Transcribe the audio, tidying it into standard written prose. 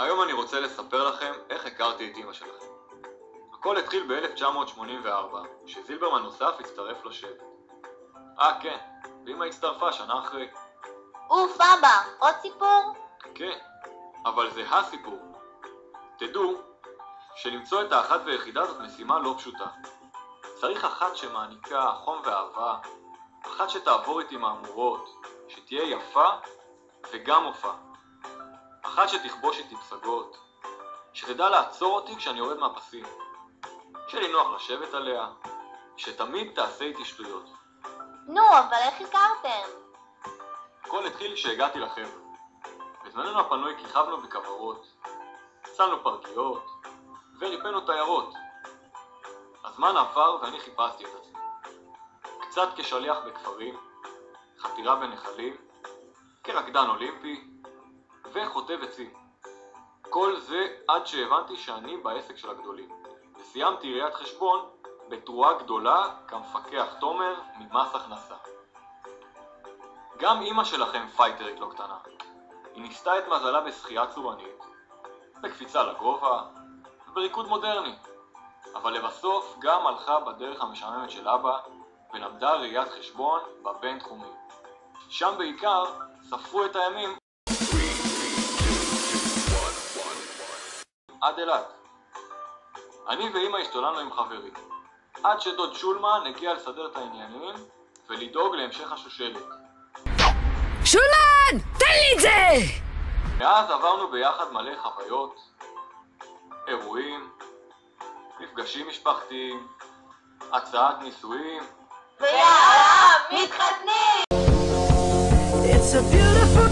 היום אני רוצה לספר לכם איך הכרתי את אמא שלכם. הכל התחיל ב-1984, כשזילברמן נוסף הצטרף לשבט. כן, ואמא הצטרפה שנה אחרי. אוף אבא, עוד סיפור? כן, אבל זה הסיפור. תדעו שלמצוא את האחת והיחידה זאת משימה לא פשוטה. צריך אחת שמעניקה חום ואהבה, אחת שתעבור איתי מהמורות, שתהיה יפה וגם מופע. אחת שתכבוש איתי פסגות, שתדע לעצור אותי כשאני יורד מהפסים, שיהיה לי נוח לשבת עליה, שתמיד תעשה איתי שטויות. נו, אבל איך הכרתם? הכל התחיל כשהגעתי לחבר'ה. בזמננו הפנוי כיכבנו בכוורות, הצלנו פרגיות וריפאנו תיירות. הזמן עבר ואני חיפשתי את עצמי. קצת כשליח בכפרים, חתירה בנחלים, כרקדן אולימפי וחוטב עצים. כל זה עד שהבנתי שאני בעסק של הגדולים. וסיימתי ראיית חשבון בתרועה גדולה כמפקח תומר ממס הכנסה. גם אמא שלכם פייטרית לא קטנה. היא ניסתה את מזלה בשחייה צורנית, בקפיצה לגובה ובריקוד מודרני. אבל לבסוף גם הלכה בדרך המשעממת של אבא ולמדה ראיית חשבון בבינתחומי. שם בעיקר ספרו את הימים עד אילת. אני ואמא השתוללנו עם חברים, עד שדוד שולמן הגיע לסדר את העניינים ולדאוג להמשך השושלת. שולמן! תן לי את זה! מאז עברנו ביחד מלא חוויות, אירועים, מפגשים משפחתיים, הצעת נישואים, ויאללה, מתחתנים! It's a beautiful